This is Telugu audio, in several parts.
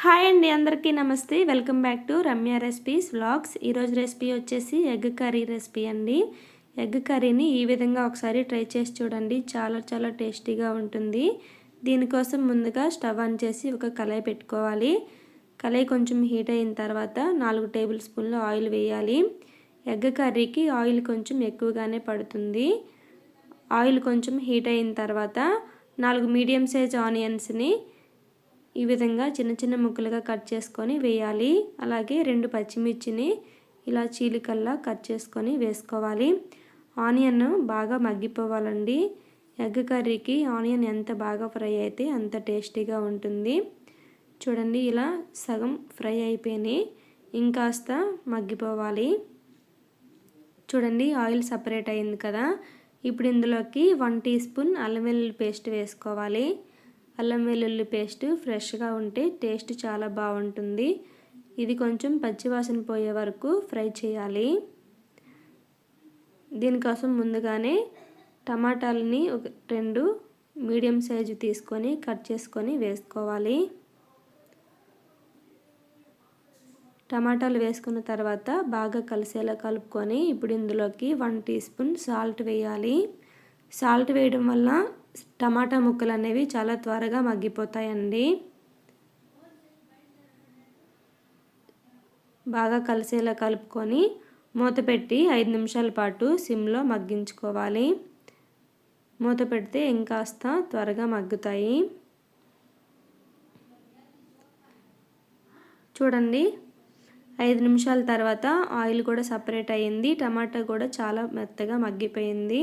హాయ్ అండి, అందరికీ నమస్తే. Welcome back to Ramya recipes vlogs. ఈరోజు రెసిపీ వచ్చేసి ఎగ్ కర్రీ రెసిపీ అండి. ఎగ్ కర్రీని ఈ విధంగా ఒకసారి ట్రై చేసి చూడండి. చాలా టేస్టీగా ఉంటుంది. దీనికోసం ముందుగా స్టవ్ ఆన్ చేసి ఒక కళాయి పెట్టుకోవాలి. కళాయి కొంచెం హీట్ అయిన తర్వాత 4 టేబుల్ స్పూన్ల ఆయిల్ వేయాలి. ఎగ్ కర్రీకి ఆయిల్ కొంచెం ఎక్కువగానే పడుతుంది. ఆయిల్ కొంచెం హీట్ అయిన తర్వాత 4 మీడియం సైజ్ ఆనియన్స్ని ఈ విధంగా చిన్న ముక్కలుగా కట్ చేసుకొని వేయాలి. అలాగే 2 పచ్చిమిర్చిని ఇలా చీలికల్లా కట్ చేసుకొని వేసుకోవాలి. ఆనియన్ బాగా మగ్గిపోవాలండి. ఎగ్ కర్రీకి ఆనియన్ ఎంత బాగా ఫ్రై అయితే అంత టేస్టీగా ఉంటుంది. చూడండి, ఇలా సగం ఫ్రై అయిపోయినాయి, ఇంకాస్త మగ్గిపోవాలి. చూడండి, ఆయిల్ సపరేట్ అయింది కదా. ఇప్పుడు ఇందులోకి 1 టీ స్పూన్ అల్లం వెల్లుల్లి పేస్ట్ వేసుకోవాలి. అల్లం వెల్లుల్లి పేస్ట్ ఫ్రెష్గా ఉంటే టేస్ట్ చాలా బాగుంటుంది. ఇది కొంచెం పచ్చివాసన పోయే వరకు ఫ్రై చేయాలి. దీనికోసం ముందుగానే టమాటాలని 2 మీడియం సైజు తీసుకొని కట్ చేసుకొని వేసుకోవాలి. టమాటాలు వేసుకున్న తర్వాత బాగా కలిసేలా కలుపుకొని ఇప్పుడు ఇందులోకి 1 టీ స్పూన్ సాల్ట్ వేయాలి. సాల్ట్ వేయడం వల్ల టమాటా ముక్కలు అనేవి చాలా త్వరగా మగ్గిపోతాయండి. బాగా కలిసేలా కలుపుకొని మూత పెట్టి 5 నిమిషాల పాటు సిమ్లో మగ్గించుకోవాలి. మూత పెడితే ఇంకాస్త త్వరగా మగ్గుతాయి. చూడండి, 5 నిమిషాల తర్వాత ఆయిల్ కూడా సపరేట్ అయ్యింది. టమాటా కూడా చాలా మెత్తగా మగ్గిపోయింది.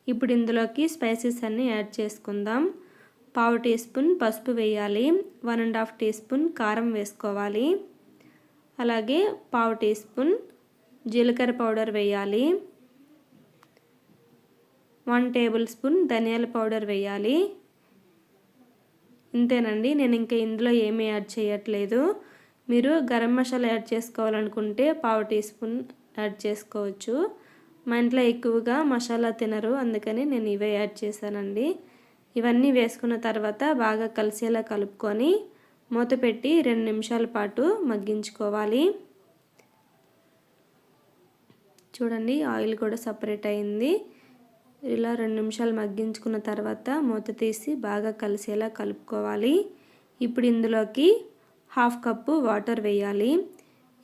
ఇప్పుడు ఇందులోకి స్పైసెస్ అన్నీ యాడ్ చేసుకుందాం. 1/2 టీ స్పూన్ పసుపు వేయాలి. 1.5 టీ స్పూన్ కారం వేసుకోవాలి. అలాగే 1/2 టీ స్పూన్ జీలకర్ర పౌడర్ వేయాలి. 1 టేబుల్ స్పూన్ ధనియాల పౌడర్ వేయాలి. ఇంతేనండి, నేను ఇంకా ఇందులో ఏమీ యాడ్ చేయట్లేదు. మీరు గరం మసాలా యాడ్ చేసుకోవాలనుకుంటే 1/2 టీ స్పూన్ యాడ్ చేసుకోవచ్చు. మా ఇంట్లో ఎక్కువగా మసాలా తినరు, అందుకని నేను ఇవే యాడ్ చేశానండి. ఇవన్నీ వేసుకున్న తర్వాత బాగా కలిసేలా కలుపుకొని మూత పెట్టి 2 నిమిషాల పాటు మగ్గించుకోవాలి. చూడండి, ఆయిల్ కూడా సపరేట్ అయింది. ఇలా 2 నిమిషాలు మగ్గించుకున్న తర్వాత మూత తీసి బాగా కలిసేలా కలుపుకోవాలి. ఇప్పుడు ఇందులోకి 1/2 కప్పు వాటర్ వేయాలి.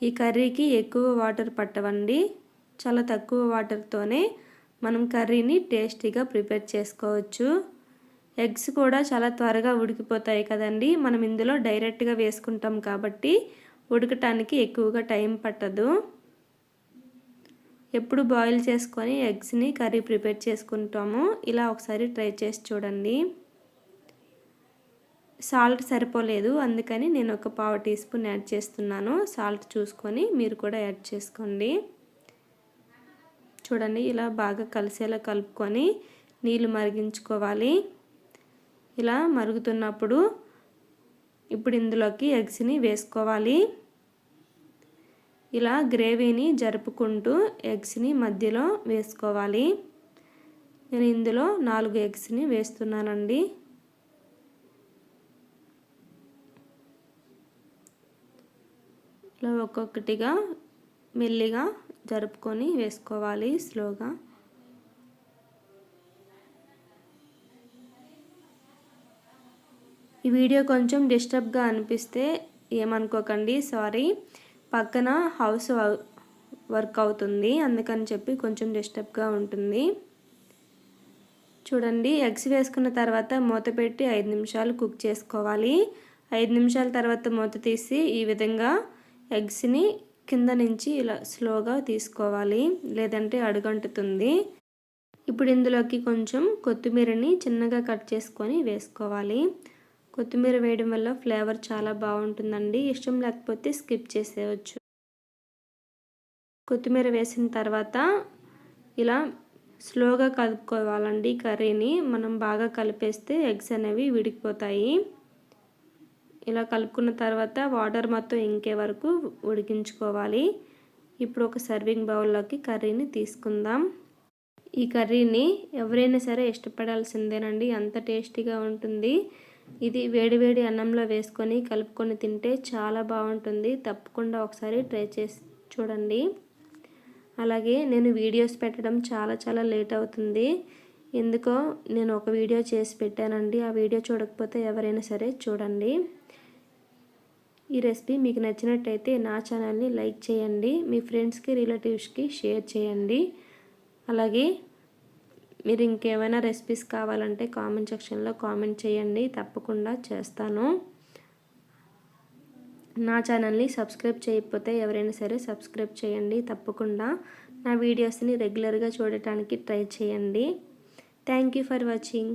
ఈ కర్రీకి ఎక్కువ వాటర్ పట్టవండి. చాలా తక్కువ వాటర్తోనే మనం కర్రీని టేస్టీగా ప్రిపేర్ చేసుకోవచ్చు. ఎగ్స్ కూడా చాలా త్వరగా ఉడికిపోతాయి కదండి. మనం ఇందులో డైరెక్ట్గా వేసుకుంటాం కాబట్టి ఉడకటానికి ఎక్కువగా టైం పట్టదు. ఎప్పుడు బాయిల్ చేసుకొని ఎగ్స్ని కర్రీ ప్రిపేర్ చేసుకుంటాము. ఇలా ఒకసారి ట్రై చేసి చూడండి. సాల్ట్ సరిపోలేదు, అందుకని నేను ఒక 1/2 టీ స్పూన్ యాడ్ చేస్తున్నాను. సాల్ట్ చూసుకొని మీరు కూడా యాడ్ చేసుకోండి. చూడండి, ఇలా బాగా కలిసేలా కలుపుకొని నీళ్ళు మరిగించుకోవాలి. ఇలా మరుగుతున్నప్పుడు ఇప్పుడు ఇందులోకి ఎగ్స్ని వేసుకోవాలి. ఇలా గ్రేవీని జరుపుకుంటూ ఎగ్స్ని మధ్యలో వేసుకోవాలి. నేను ఇందులో 4 ఎగ్స్ని వేస్తున్నానండి. ఇలా ఒక్కొక్కటిగా మెల్లిగా జరుపుకొని వేసుకోవాలి స్లోగా. ఈ వీడియో కొంచెం డిస్టర్బ్గా అనిపిస్తే ఏమనుకోకండి, సారీ. పక్కన హౌస్ వర్క్ అవుతుంది, అందుకని చెప్పి కొంచెం డిస్టర్బ్గా ఉంటుంది. చూడండి, ఎగ్స్ వేసుకున్న తర్వాత మూత పెట్టి 5 నిమిషాలు కుక్ చేసుకోవాలి. 5 నిమిషాల తర్వాత మూత తీసి ఈ విధంగా ఎగ్స్ని కింద నుంచి ఇలా స్లోగా తీసుకోవాలి, లేదంటే అడుగంటుతుంది. ఇప్పుడు ఇందులోకి కొంచెం కొత్తిమీరని చిన్నగా కట్ చేసుకొని వేసుకోవాలి. కొత్తిమీర వేయడం వల్ల ఫ్లేవర్ చాలా బాగుంటుందండి. ఇష్టం లేకపోతే స్కిప్ చేసేయచ్చు. కొత్తిమీర వేసిన తర్వాత ఇలా స్లోగా కలుపుకోవాలండి కర్రీని. మనం బాగా కలిపేస్తే ఎగ్స్ అనేవి విడికిపోతాయి. ఇలా కలుపుకున్న తర్వాత వాటర్ మొత్తం ఇంకే వరకు ఉడికించుకోవాలి. ఇప్పుడు ఒక సర్వింగ్ బౌల్లోకి కర్రీని తీసుకుందాం. ఈ కర్రీని ఎవరైనా సరే ఇష్టపడాల్సిందేనండి, అంత టేస్టీగా ఉంటుంది. ఇది వేడివేడి అన్నంలో వేసుకొని కలుపుకొని తింటే చాలా బాగుంటుంది. తప్పకుండా ఒకసారి ట్రై చేసి చూడండి. అలాగే నేను వీడియోస్ పెట్టడం చాలా లేట్ అవుతుంది. ఎందుకో నేను ఒక వీడియో చేసి పెట్టానండి. ఆ వీడియో చూడకపోతే ఎవరైనా సరే చూడండి. ఈ రెసిపీ మీకు నచ్చినట్టయితే నా ఛానల్ని లైక్ చేయండి. మీ ఫ్రెండ్స్కి రిలేటివ్స్కి షేర్ చేయండి. అలాగే మీరు ఇంకేమైనా రెసిపీస్ కావాలంటే కామెంట్ సెక్షన్లో కామెంట్ చేయండి. తప్పకుండా చేస్తాను. నా ఛానల్ని సబ్స్క్రైబ్ చేయకపోతే ఎవరైనా సరే సబ్స్క్రైబ్ చేయండి. తప్పకుండా నా వీడియోస్ని రెగ్యులర్గా చూడటానికి ట్రై చేయండి. Thank you for watching.